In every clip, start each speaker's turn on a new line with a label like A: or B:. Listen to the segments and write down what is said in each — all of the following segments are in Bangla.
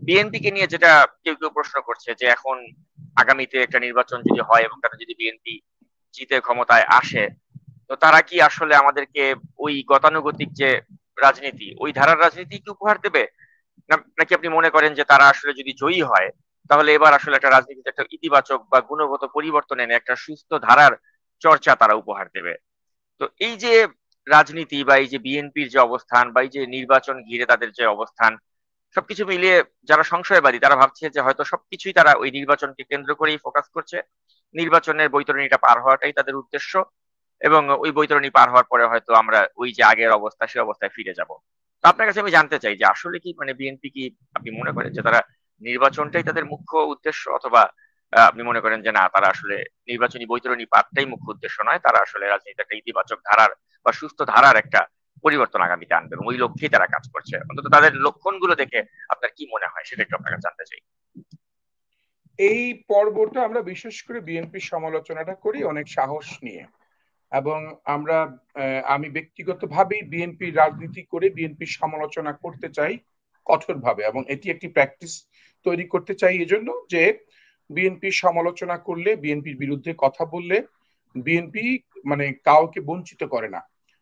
A: বিএনপি কে নিয়ে যেটা কেউ কেউ প্রশ্ন করছে যে এখন আগামীতে একটা নির্বাচন যদি হয় এবং তারা যদি বিএনপি জিতে ক্ষমতায় আসে, তো তারা কি আসলে আমাদেরকে ওই গতানুগতিক যে রাজনীতি, ওই ধারার রাজনীতি কি উপহার দেবে, নাকি আপনি মনে করেন যে তারা আসলে যদি জয়ী হয় তাহলে এবার আসলে একটা রাজনীতিতে একটা ইতিবাচক বা গুণগত পরিবর্তন এনে একটা সুস্থ ধারার চর্চা তারা উপহার দেবে? তো এই যে রাজনীতি বা এই যে বিএনপির যে অবস্থান বা এই যে নির্বাচন ঘিরে তাদের যে অবস্থান, সবকিছু মিলিয়ে যারা সংশয়বাদী তারা ভাবছে যে হয়তো সবকিছুই তারা ওই নির্বাচনকে কেন্দ্র করেই ফোকাস করছে, নির্বাচনের বৈতরণীটা পার হওয়াটাই তাদের উদ্দেশ্য, এবং ওই বৈতরণী পার হওয়ার পরে হয়তো আমরা ওই যে আগের অবস্থা সেই অবস্থায় ফিরে যাব। তো আপনার কাছে আমি জানতে চাই যে আসলে কি মানে বিএনপি কি, আপনি মনে করেন যে তারা নির্বাচনটাই তাদের মুখ্য উদ্দেশ্য, অথবা আপনি মনে করেন যে না, তারা আসলে নির্বাচনী বৈতরণী পারটাই মুখ্য উদ্দেশ্য নয়, তারা আসলে রাজনীতিতে একটা ইতিবাচক ধারার বা সুস্থ ধারার একটা পরিবর্তন আগামীতে আনবে এবং ওই লক্ষ্যেই তারা কাজ করছে? অন্তত তাদের লক্ষণগুলো দেখে আপনার কি মনে হয় সেটা একটু আপনার কাছে জানতে চাই।
B: এই পর্বটা আমরা বিশেষ করে বিএনপির সমালোচনাটা করি অনেক সাহস নিয়ে। এবং আমরা আমি ব্যক্তিগতভাবেই বিএনপির রাজনীতি করে বিএনপির সমালোচনা করতে চাই কঠোরভাবে, এবং এটি একটি প্র্যাকটিস তৈরি করতে চাই এজন্য যে বিএনপির সমালোচনা করলে, বিএনপির বিরুদ্ধে কথা বললে বিএনপি মানে কাউকে বঞ্চিত করে না,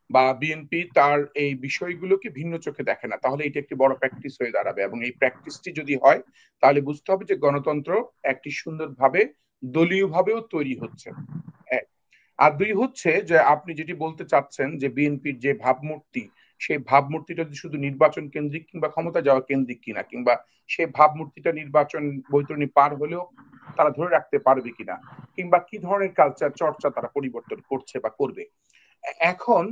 B: বা বিএনপি তার এই বিষয়গুলোকে ভিন্ন চোখে দেখে না, তাহলে এটা একটি বড় প্র্যাকটিস হয়ে দাঁড়াবে। এবং এই প্র্যাকটিসটি যদি হয় তাহলে বুঝতে হবে যে গণতন্ত্র একটি সুন্দরভাবে দলীয় ভাবেও তৈরি হচ্ছে। এক। আর দুই হচ্ছে যে আপনি যেটি বলতে চাচ্ছেন যে বিএনপির যে ভাবমূর্তি, সেই ভাবমূর্তিটা যদি শুধু নির্বাচন কেন্দ্রিক কিংবা ক্ষমতা যাওয়া কেন্দ্রিক কিনা, কিংবা সেই ভাবমূর্তিটা নির্বাচন বৈতরণী পার হলেও তারা ধরে রাখতে পারবে কিনা, কিংবা কি ধরনের কালচার চর্চা তারা পরিবর্তন করছে বা করবে। এখন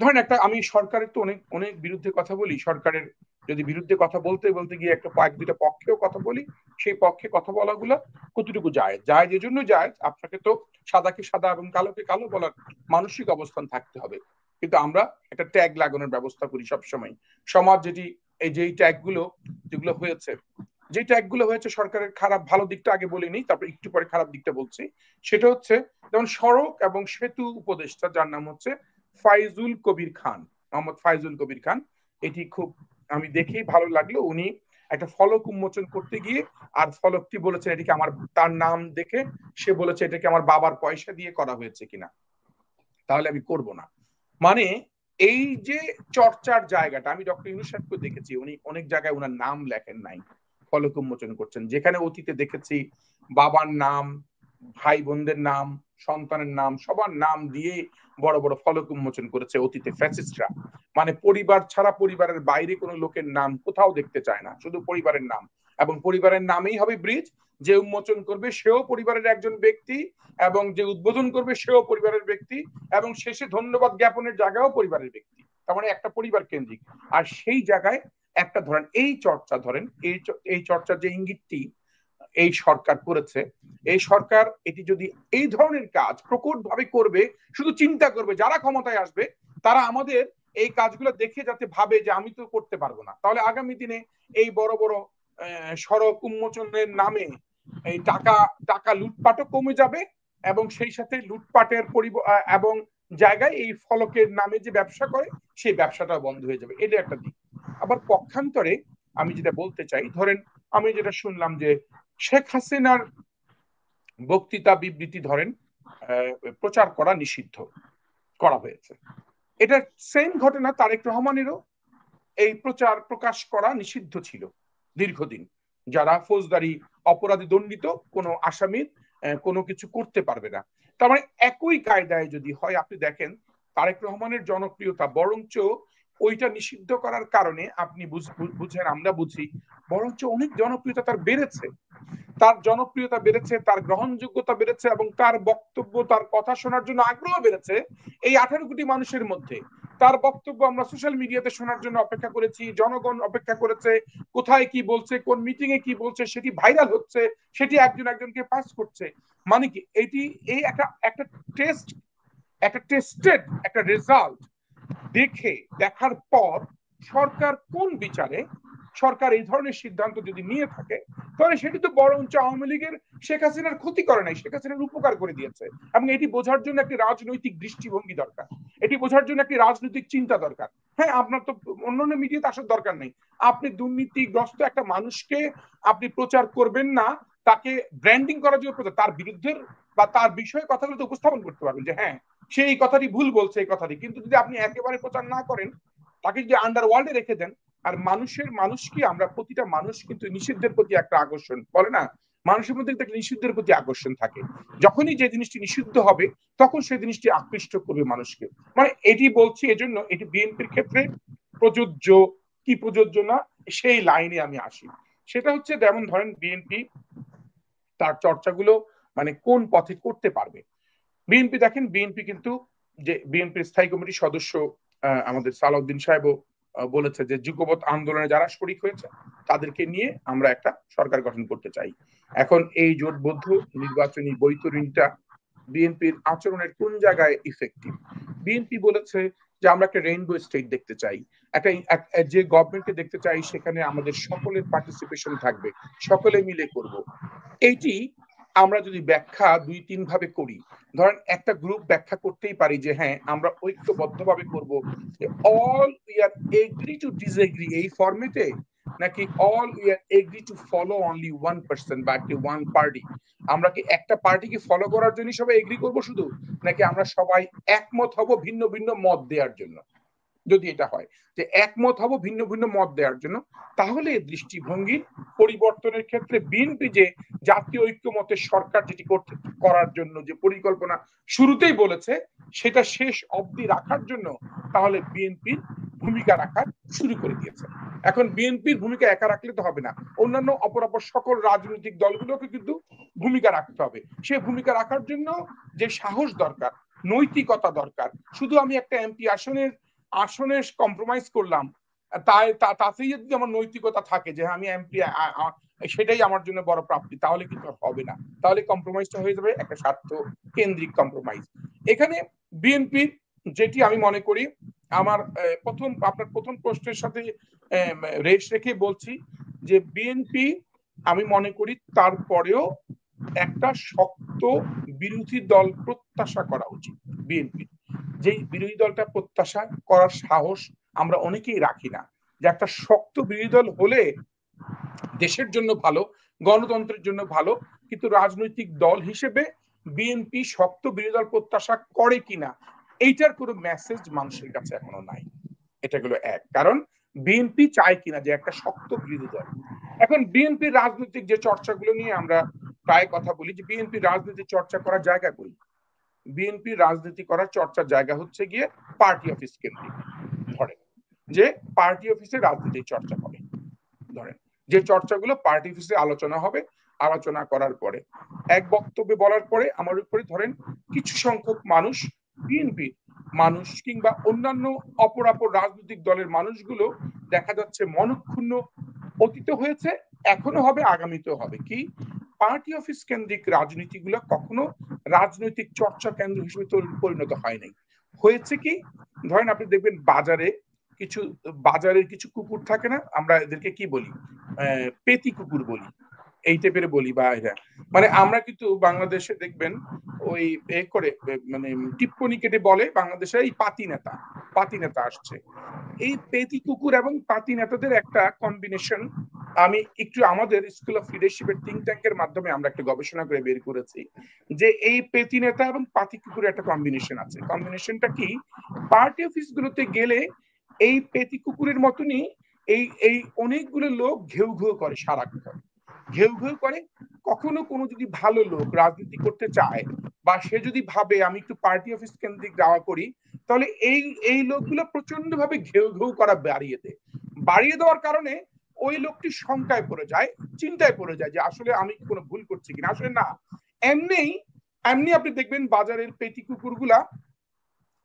B: ধরেন একটা, আমি সরকারের তো অনেক অনেক বিরুদ্ধে কথা বলি, সরকারের যদি বিরুদ্ধে কথা বলতে বলতে গিয়ে একটা এক দুইটা পক্ষেও কথা বলি, সেই পক্ষে কথা বলাগুলো কতটুকু যায় যায়, যে জন্য যায় আপনাকে তো সাদাকে সাদা এবং কালোকে কালো বলার মানসিক অবস্থান থাকতে হবে। কিন্তু আমরা একটা ট্যাগ লাগানোর ব্যবস্থা করি সবসময়। সমাজ যেটি, এই যে ট্যাগ গুলো যেগুলো হয়েছে, যে ট্যাগ গুলো হয়েছে সরকারের খারাপ ভালো দিকটা আগে বলিনি, তারপর একটু পরে খারাপ দিকটা বলছি। সেটা হচ্ছে যেমন সড়ক এবং সেতু উপদেষ্টা, যার নাম হচ্ছে ফাইজুল কবির খান, মোহাম্মদ ফাইজুল কবির খান। এটি খুব আমি দেখেই ভালো লাগলো, উনি একটা ফলক উন্মোচন করতে গিয়ে, আর ফলকটি বলেছে এটিকে আমার, তার নাম দেখে সে বলেছে এটাকে আমার বাবার পয়সা দিয়ে করা হয়েছে কিনা, তাহলে আমি করব না। মানে এই যে চর্চার জায়গাটা, আমি ডক্টর ইউনূস সাহেবকে দেখেছি উনি অনেক জায়গায় ওনার নাম লেখেন নাই, ফলক উন্মোচন করছেন, যেখানে অতীতে দেখেছি বাবার নাম, ভাই বোনদের নাম, সন্তানের নাম, সবার নাম দিয়ে বড় বড় ফলক উন্মোচন করেছে অতীতে ফ্যাসিস্টরা। মানে পরিবার ছাড়া পরিবারের বাইরে কোনো লোকের নাম কোথাও দেখতে চায় না, শুধু পরিবারের নাম, এবং পরিবারের নামেই হবে ব্রিজ। যে উন্মোচন করবে সেও পরিবারের একজন ব্যক্তি, এবং যে উদ্বোধন করবে সেও পরিবারের ব্যক্তি, এবং শেষে ধন্যবাদ জ্ঞাপনের জায়গাও পরিবারের ব্যক্তি। তার মানে একটা পরিবার কেন্দ্রিক। আর সেই জায়গায় একটা ধরেন এই চর্চা, ধরেন এই চর্চার যে ইঙ্গিতটি এই সরকার করেছে, এই সরকার এটি যদি এই ধরনের কাজ প্রকট ভাবে করবে, শুধু চিন্তা করবে যারা ক্ষমতায় আসবে তারা আমাদের এই কাজগুলো দেখে যাতে ভাবে যে আমি তো করতে পারবো না, তাহলে আগামী দিনে এই বড় বড় সড়ক উন্মোচনের নামে এই টাকা টাকা লুটপাটও কমে যাবে, এবং সেই সাথে লুটপাটের এবং জায়গায় এই ফলকের নামে যে ব্যবসা করে সেই ব্যবসাটাও বন্ধ হয়ে যাবে। এটা একটা দিক। আবার পক্ষান্তরে আমি যেটা বলতে চাই, ধরেন আমি যেটা শুনলাম যে শেখ হাসিনার বক্তৃতা বিবৃতি ধরেন প্রচার করা নিষিদ্ধ করা হয়েছে। এটা সেম ঘটনা তারেক রহমানেরও এই প্রচার প্রকাশ করা নিষিদ্ধ ছিল দীর্ঘদিন। যারা ফৌজদারি অপরাধী দণ্ডিত কোনো আসামির কোনো কিছু করতে পারবে না। তার মানে একই কায়দায় যদি হয়, আপনি দেখেন তারেক রহমানের জনপ্রিয়তা বরঞ্চ ওইটা নিষিদ্ধ করার কারণে আপনি বুঝেন, আমরা বুঝি, বরঞ্চ অনেক জনপ্রিয়তা তার বেড়েছে। তার জনপ্রিয়তা বেড়েছে, তার গ্রহণযোগ্যতা বেড়েছে, এবং তার বক্তব্য, তার কথা শোনার জন্য আগ্রহ বেড়েছে এই 18 কোটি মানুষের মধ্যে। তার বক্তব্য আমরা সোশ্যাল মিডিয়াতে শোনার জন্য অপেক্ষা করেছি, জনগণ অপেক্ষা করেছে, কোথায় কি বলছে, কোন মিটিং এ কি বলছে সেটি ভাইরাল হচ্ছে, সেটি একজন একজনকে পাস করছে। মানে কি এটি এই একটা একটা টেস্ট, একটা টেস্টেড একটা রেজাল্ট দেখার পর সরকার কোন বিচারে সরকার এই ধরনের সিদ্ধান্ত যদি নিয়ে থাকে, তাহলে সেটি তো বরঞ্চ আওয়ামী লীগের শেখ হাসিনার ক্ষতি করে নাই, শেখ হাসিনার উপকার করে দিয়েছে। এবং এটি বোঝার জন্য একটি রাজনৈতিক দৃষ্টিভঙ্গি দরকার। এটি বোঝার জন্য একটি রাজনৈতিক চিন্তা দরকার। হ্যাঁ, আপনার তো অন্যান্য মিডিয়াতে আসার দরকার নেই। আপনি দুর্নীতিগ্রস্ত একটা মানুষকে আপনি প্রচার করবেন না, তাকে ব্র্যান্ডিং করার জন্য প্রচার, তার বিরুদ্ধে বা তার বিষয়ে কথাগুলো তো উপস্থাপন করতে পারবেন যে হ্যাঁ সে এই কথাটি ভুল বলছে এই কথাটি, কিন্তু যদি আপনি একেবারে প্রচার না করেন, তাকে যদি আন্ডারওয়ার্ল্ডে রেখে দেন। আর মানুষ কি আমরা প্রতিটা মানুষ কিন্তু নিষিদ্ধের প্রতি একটা আকর্ষণ বলে না, মানুষের মধ্যে একটা নিষিদ্ধের প্রতি আকর্ষণ থাকে। যখনই যে জিনিসটি নিষিদ্ধ হবে তখন সেই জিনিসটি আকৃষ্ট করবে মানুষকে। মানে এটি বলছি এজন্য এটি বিএনপির ক্ষেত্রে প্রযোজ্য কি প্রযোজ্য না সেই লাইনে আমি আসি। সেটা হচ্ছে যেমন ধরেন বিএনপি তার চর্চাগুলো মানে কোন পথে করতে পারবে। বিএনপি দেখেন, বিএনপি কিন্তু যে বিএনপির স্থায়ী কমিটির সদস্য আমাদের সালাউদ্দিন সাহেবও বলেছে যে যুগপৎ আন্দোলনে যারা শরিক হয়েছে তাদেরকে নিয়ে আমরা একটা সরকার গঠন করতে চাই। এখন এই জোটবদ্ধ নির্বাচনী বৈতরণীটা বিএনপির আচরণের কোন জায়গায় ইফেক্টিভ? বিএনপি বলেছে যে আমরা একটা রেইনবো স্টেট দেখতে চাই, একটা যে গভর্নমেন্টকে দেখতে চাই সেখানে আমাদের সকলের পার্টিসিপেশন থাকবে, সকলে মিলে করব। এইটি আমরা যদি ব্যাখ্যা দুই তিন ভাবে করি, ধরেন একটা গ্রুপ ব্যাখ্যা করতেই পারি যে হ্যাঁ আমরা ঐক্যবদ্ধভাবে করব, all we are agree to disagree এই ফরম্যাটে, নাকি all we are agree to follow only one person বা একটি ওয়ান পার্টি। আমরা কি একটা পার্টিকে ফলো করার জন্য সবাই এগ্রি করব শুধু, নাকি আমরা সবাই একমত হব ভিন্ন ভিন্ন মত দেওয়ার জন্য? যদি এটা হয় যে একমত হব ভিন্ন ভিন্ন মত দেওয়ার জন্য, তাহলে দৃষ্টিভঙ্গি পরিবর্তনের ক্ষেত্রে বিএনপি যে জাতীয় ঐক্যমতের সরকার যেটি করার জন্য যে পরিকল্পনা শুরুতেই বলেছে সেটা শেষ অবধি রাখার জন্য তাহলে বিএনপির ভূমিকা রাখার শুরু করে দিয়েছে। এখন বিএনপির ভূমিকা একা রাখলে তো হবে না, অন্যান্য অপরাপর সকল রাজনৈতিক দলগুলোকে কিন্তু ভূমিকা রাখতে হবে। সে ভূমিকা রাখার জন্য যে সাহস দরকার, নৈতিকতা দরকার। শুধু আমি একটা এমপি আসনে কম্প্রোমাইজ করলাম তাতেই যদি আমার নৈতিকতা থাকে যে আমি এমপি সেটাই আমার জন্য বড় প্রাপ্তি, তাহলে কিন্তু হবে না। তাহলে কম্প্রোমাইজটা হয়ে যাবে একটা স্বার্থ কেন্দ্রিক কম্প্রোমাইজ। এখানে বিএনপির যেটি আমি মনে করি, আমার আপনার প্রথম প্রশ্নের সাথে রেশ রেখে বলছি যে বিএনপি আমি মনে করি তারপরেও একটা শক্ত বিরোধী দল প্রত্যাশা করা উচিত বিএনপির। যে বিরোধী দলটা প্রত্যাশা করার সাহস আমরা অনেকেই রাখি না, যে একটা শক্ত বিরোধী দল হলে দেশের জন্য ভালো, গণতন্ত্রের জন্য ভালো, কিন্তু রাজনৈতিক দল হিসেবে বিএনপি শক্ত বিরোধী দল প্রত্যাশা করে কিনা এইটার কোনো মেসেজ মানুষের কাছে এখনো নাই। এটা হলো এক কারণ, বিএনপি চায় কিনা যে একটা শক্ত বিরোধী দল। এখন বিএনপির রাজনৈতিক যে চর্চাগুলো নিয়ে আমরা প্রায় কথা বলি যে বিএনপি রাজনীতি চর্চা করার জায়গা করি, বিএনপির রাজনীতি করার চর্চার জায়গা হচ্ছে গিয়ে পার্টি অফিস কেন্দ্রিক। ধরেন যে পার্টি অফিসে রাজনীতি চর্চা করে, ধরেন যে চর্চাগুলো পার্টি অফিসে আলোচনা হবে, আলোচনা করার পরে এক বক্তব্যে বলার পরে আমার উপরে ধরেন কিছু সংখ্যক মানুষ, বিএনপি মানুষ কিংবা অন্যান্য অপরাপর রাজনৈতিক দলের মানুষগুলো দেখা যাচ্ছে মনক্ষুণ্ণ, অতীত হয়েছে, এখনো হবে, আগামীতেও হবে। কি পার্টি অফিস কেন্দ্রিক রাজনীতিগুলো কখনো রাজনৈতিক চর্চা কেন্দ্র হিসেবে পরিণত হয় নাই। হয়েছে কি, ধরেন আপনি দেখবেন কিছু বাজারের কিছু কুকুর থাকে না, আমরা এদেরকে কি বলি, পেতি কুকুর বলি, এই টাইপের বলি বা এরা, মানে আমরা কিন্তু বাংলাদেশে দেখবেন ওই করে মানে টিপ্পনি কেটে বলে বাংলাদেশে এই পাতি নেতা আসছে। এই পেতি কুকুর এবং পাতি নেতাদের একটা কম্বিনেশন আমি একটু আমাদের স্কুল অফ লিডারশিপের থিঙ্ক ট্যাঙ্কের মাধ্যমে আমরা একটা গবেষণা করে বের করেছি যে এই পেতি নেতা এবং পাতি কুকুরের একটা কম্বিনেশন আছে। কম্বিনেশনটা কি, পার্টি অফিস গুলোতে গেলে এই পেতি কুকুরের মতনই এই এই অনেকগুলো লোক ঘেউ ঘেউ করে, সারাক্ষণ ঘেউ ঘেউ করে। কখনো কোনো যদি ভালো লোক রাজনীতি করতে চায় বা সে যদি ভাবে আমি একটু পার্টি অফিস কেন্দ্রিক দাওয়া করি, তাহলে এই এই লোকগুলো প্রচন্ড ভাবে ঘেউ ঘেউ করা বাড়িয়ে দেওয়ার কারণে ওই লোকটি শঙ্কায় পড়ে যায়, চিন্তায় পড়ে যায় যে আসলে আমি কি কোনো ভুল করছি কিনা। আসলে না, এমনি এমনি আপনি দেখবেন বাজারের পেটি কুকুরগুলা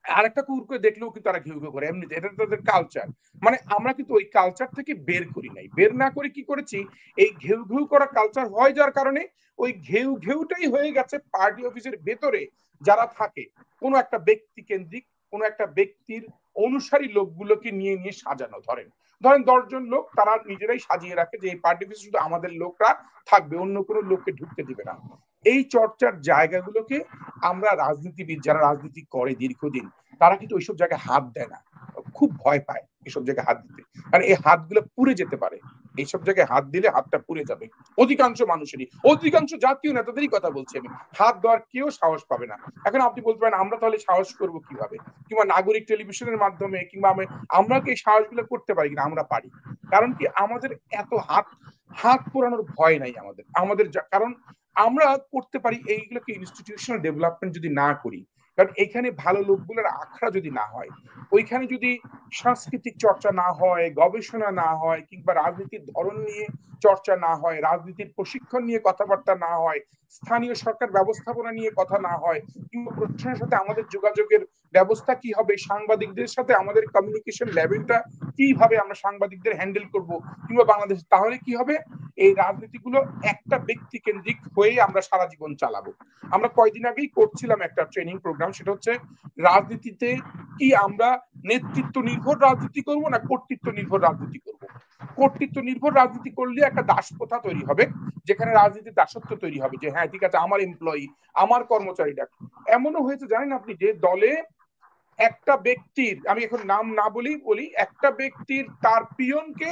B: আরেকটা কুকুরকে দেখলেও কিন্তু তারা ঘেউ ঘেউ করে, এমনিতে এটা তাদের কালচার। মানে আমরা কিন্তু ওই কালচার থেকে বের করি নাই, বের না করে কি করেছি, এই ঘেউ ঘেউ করা কালচার হয়ে যাওয়ার কারণে ওই ঘেউ ঘেউটাই হয়ে গেছে পার্টি অফিসের ভেতরে যারা থাকে কোনো একটা ব্যক্তি কেন্দ্রিক, কোনো একটা ব্যক্তির অনুসারী লোকগুলোকে নিয়ে নিয়ে সাজানো। ধরেন ধরেন 10 জন লোক তারা নিজেরাই সাজিয়ে রাখে যে এই পার্টি অফিসে শুধু আমাদের লোকরা থাকবে, অন্য কোনো লোককে ঢুকতে দিবে না। এই চর্চার জায়গাগুলোকে আমরা রাজনীতিবিদ যারা রাজনীতি করে দীর্ঘদিন তারা কিন্তু ওইসব জায়গায় হাত দেয় না, খুব ভয় পায় এসব জায়গায় হাত দিতে, কারণ এই হাতগুলো পুড়ে যেতে পারে। এইসব জায়গায় হাত দিলে হাতটা পুড়ে যাবে। অধিকাংশ মানুষেরই, অধিকাংশ জাতীয় নেতাদেরই কথা বলছি আমি, হাত দেওয়ার কেউ সাহস পাবে না। এখন আপনি বলতে পারেন আমরা তাহলে সাহস করব কিভাবে, কিংবা নাগরিক টেলিভিশনের মাধ্যমে, কিংবা আমরা কি এই সাহসগুলো করতে পারি কিনা? আমরা পারি। কারণ কি আমাদের এত হাত হাত পোড়ানোর ভয় নাই আমাদের আমাদের কারণ আমরা করতে পারি এইগুলোকে ইনস্টিটিউশনাল ডেভেলপমেন্ট যদি না করি, কারণ এখানে ভালো লোকগুলোর আখড়া যদি না হয়, ওইখানে যদি সাংস্কৃতিক চর্চা না হয়, গবেষণা না হয়, কিংবা রাজনীতির ধরন নিয়ে চর্চা না হয়, রাজনীতির প্রশিক্ষণ নিয়ে কথাবার্তা না হয়, স্থানীয় সরকার ব্যবস্থাপনা নিয়ে কথা না হয়, কিংবা প্রশাসনের সাথে আমাদের যোগাযোগের ব্যবস্থা কি হবে, সাংবাদিকদের সাথে আমাদের কমিউনিকেশন লেভেলটা কিভাবে আমরা সাংবাদিকদের হ্যান্ডেল করব, কিংবা বাংলাদেশ, তাহলে কি হবে, এই রাজনীতিগুলো একটা ব্যক্তি কেন্দ্রিক হয়ে আমরা সারা জীবন চালাবো। আমরা কয়েকদিন আগেই করছিলাম একটা ট্রেনিং প্রোগ্রাম, সেটা হচ্ছে রাজনীতিতে কি আমরা নেতৃত্ব নির্ভর রাজনীতি করব না কর্তৃত্ব নির্ভর রাজনীতি করব। কর্তৃত্ব নির্ভর রাজনীতি করলে একটা দাসপ্রথা তৈরি হবে, যেখানে রাজনীতির দাসত্ব তৈরি হবে, যে হ্যাঁ ঠিক আছে আমার এমপ্লয়ি, আমার কর্মচারীরা। এমনও হয়েছে জানেন আপনি, যে দলে একটা ব্যক্তির, আমি এখন নাম না বলি, একটা ব্যক্তির তার পিয়নকে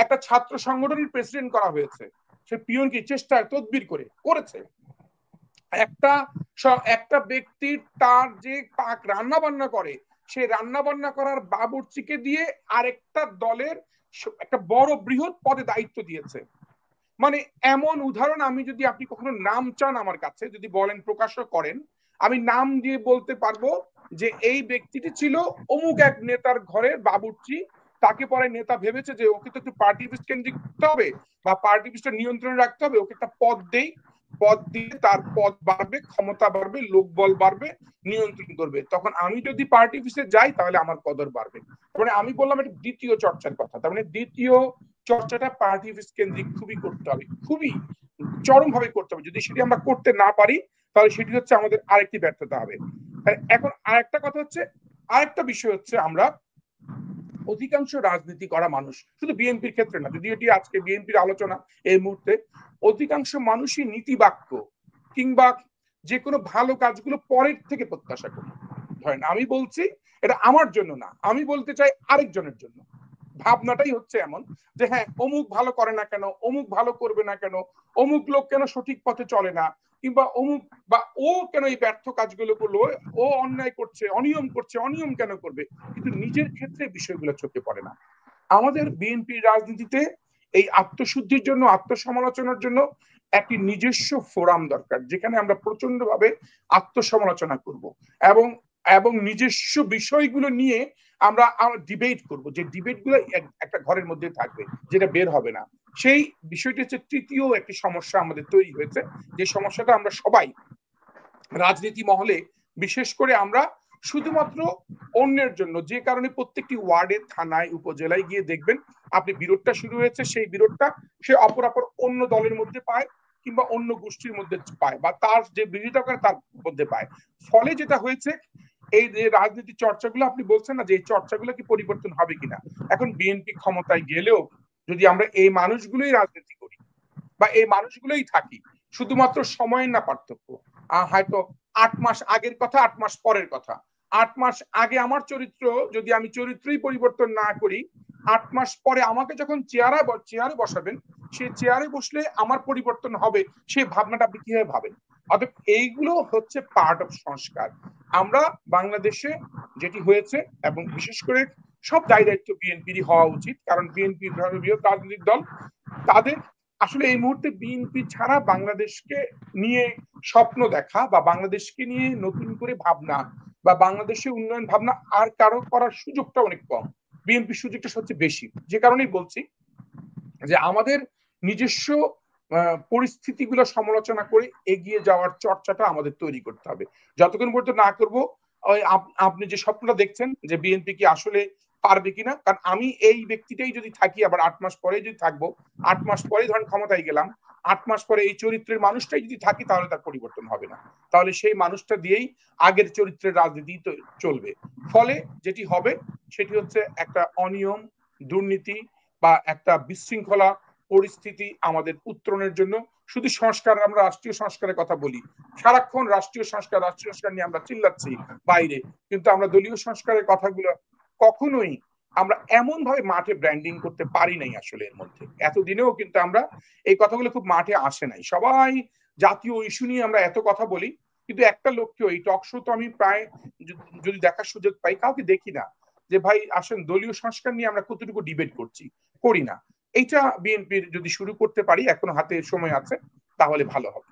B: একটা ছাত্র সংগঠনের প্রেসিডেন্ট করা হয়েছে। সে পিয়নকে চেষ্টা তদবির করেছে। একটা একটা ব্যক্তির তার যে পাক রান্না বান্না করে, সে রান্না বান্না করার বাবুর্চিকে দিয়ে আরেকটা দলের একটা বড় বৃহৎ পদে দায়িত্ব দিয়েছে। মানে এমন উদাহরণ, আমি যদি আপনি কখনো নাম চান আমার কাছে, যদি বলেন প্রকাশও করেন, আমি নাম দিয়ে বলতে পারবো যে এই ব্যক্তিটি ছিল অমুক এক নেতার ঘরের বাবুর্চি। তাকে পরে নেতা ভেবেছে যে ওকে তো একটু পার্টি অফিস কেন্দ্রিক করতে হবে, বা পার্টি অফিসটা নিয়ন্ত্রণে রাখতে হবে, ওকে একটা পদ দেই, পদ দিয়ে তার পদ বাড়বে, ক্ষমতা বাড়বে, লোকবল বাড়বে, নিয়ন্ত্রণ করবে। তখন আমি যদি পার্টি অফিসে যাই তাহলে আমার কদর বাড়বে। মানে আমি বললাম এটা দ্বিতীয় চর্চার কথা। তার মানে দ্বিতীয় চর্চাটা পার্টি অফিস কেন্দ্রিক খুবই করতে হবে, খুবই চরম ভাবে করতে হবে। যদি সেটি আমরা করতে না পারি তাহলে সেটি হচ্ছে আমাদের আরেকটি ব্যর্থতা হবে। এখন আরেকটা কথা হচ্ছে, আরেকটা বিষয় হচ্ছে, আমরা অধিকাংশ রাজনীতি করা মানুষ, শুধু বিএনপির ক্ষেত্রে না, যদি এটি আজকে বিএনপির আলোচনা এই মুহূর্তে, অধিকাংশ মানুষই নীতি বাক্য কিংবা যে কোনো ভালো কাজগুলো পরের থেকে প্রত্যাশা করি। ধরেন আমি বলছি এটা আমার জন্য না, আমি বলতে চাই আরেকজনের জন্য। ভাবনাটাই হচ্ছে এমন যে হ্যাঁ অমুক ভালো করে না কেন, অমুক ভালো করবে না কেন, অমুক লোক কেন সঠিক পথে চলে না, কিংবা অমুক বা ও কেন এই ব্যর্থ কাজগুলো করলো, ও অন্যায় করছে, অনিয়ম করছে, অনিয়ম কেন করবে, কিন্তু নিজের ক্ষেত্রে বিষয়গুলো চোখে পড়ে না। আমাদের বিএনপির রাজনীতিতে এই আত্মশুদ্ধির জন্য, আত্মসমালোচনার জন্য একটি নিজস্ব ফোরাম দরকার, যেখানে আমরা প্রচন্ড ভাবে আত্মসমালোচনা করব এবং এবং নিজস্ব বিষয়গুলো নিয়ে আমরা ডিবেট করব, যে ডিবেটগুলো একটা ঘরের মধ্যে থাকবে, যেটা বের হবে না। সেই বিষয়টি হচ্ছে তৃতীয় একটি সমস্যা আমাদের তৈরি হয়েছে, যে সমস্যাটা আমরা সবাই রাজনীতি মহলে, বিশেষ করে আমরা শুধুমাত্র অন্যের জন্য, যে কারণে প্রত্যেকটি ওয়ার্ডে, থানায়, উপজেলায় গিয়ে দেখবেন আপনি বিরোধটা শুরু হয়েছে, সেই বিরোধটা সে অপরাপর অন্য দলের মধ্যে পায়, কিংবা অন্য গোষ্ঠীর মধ্যে পায়, বা তার যে বিরোধিতা করে তার মধ্যে পায়। ফলে যেটা হয়েছে, এই যে রাজনীতি চর্চাগুলো আপনি বলছেন না, যে এই চর্চাগুলো কি পরিবর্তন হবে কিনা, এখন বিএনপি ক্ষমতায় গেলেও যদি আমরা এই মানুষগুলোই রাজনীতি করি বা এই মানুষগুলোই থাকি, শুধুমাত্র সময়ের না পার্থক্য, হয়তো 8 মাস আগের কথা, 8 মাস পরের কথা, 8 মাস আগে আমার চরিত্র, যদি আমি চরিত্রই পরিবর্তন না করি, 8 মাস পরে আমাকে যখন চেয়ারে বসাবেন, সেই চেয়ারে বসলে আমার পরিবর্তন হবে, সেই ভাবনাটা আপনি কিভাবে ভাবেন? অর্থাৎ এইগুলো হচ্ছে পার্ট অফ সংস্কার। আমরা বাংলাদেশে যেটি হয়েছে, এবং বিশেষ করে সব দায় দায়িত্ব বিএনপিরই হওয়া উচিত, কারণ বিএনপি বৃহৎ রাজনৈতিক দল, তাদের আসলে এই মুহূর্তে বিএনপি ছাড়া বাংলাদেশকে নিয়ে স্বপ্ন দেখা, বা বাংলাদেশকে নিয়ে নতুন করে ভাবনা, বা বাংলাদেশের উন্নয়ন ভাবনা আর কারো করার সুযোগটা অনেক কম, বিএনপির সুযোগটা সবচেয়ে বেশি। যে কারণেই বলছি যে আমাদের নিজস্ব পরিস্থিতিগুলো সমালোচনা করে এগিয়ে যাওয়ার চর্চাটা আমাদের তৈরি করতে হবে। যতক্ষণ পর্যন্ত না করব, ওই আপনি যে স্বপ্নটা দেখছেন যে বিএনপি কি আসলে পারবে কিনা, কারণ আমি এই ব্যক্তিটাই যদি থাকি, আবার 8 মাস পরে যদি থাকবো, 8 মাস পরে ধরেন ক্ষমতায় গেলাম, 8 মাস পরে এই চরিত্রের মানুষটাই যদি থাকি, তাহলে তার পরিবর্তন হবে না। তাহলে সেই মানুষটা দিয়েই আগের চরিত্রের রাজনীতি চলবে। ফলে যেটি হবে সেটি হচ্ছে একটা অনিয়ম, দুর্নীতি, বা একটা বিশৃঙ্খলা, পরিস্থিতি আমাদের উত্তরণের জন্য শুধু সংস্কার, আমরা রাষ্ট্রীয় সংস্কারের কথা বলি, সারাক্ষণ রাষ্ট্রীয় সংস্কার নিয়ে আমরা চিল্লাচ্ছি বাইরে, কিন্তু আমরা দলীয় সংস্কারের কথাগুলো কখনোই আমরা এমন ভাবে মাঠে ব্র্যান্ডিং করতে পারি নাই। আসলে এর মধ্যে এতদিনেও কিন্তু আমরা এই কথাগুলো খুব মাঠে আসে নাই। সবাই জাতীয় ইস্যু নিয়ে আমরা এত কথা বলি, কিন্তু একটা লোককেও এই টক শো তো আমি প্রায় যদি দেখার সুযোগ পাই, কাউকে দেখি না যে ভাই আসেন দলীয় সংস্কার নিয়ে আমরা কতটুকু ডিবেট করছি, করি না। এইটা বিএনপির যদি শুরু করতে পারি, এখনো হাতে সময় আছে, তাহলে ভালো হবে।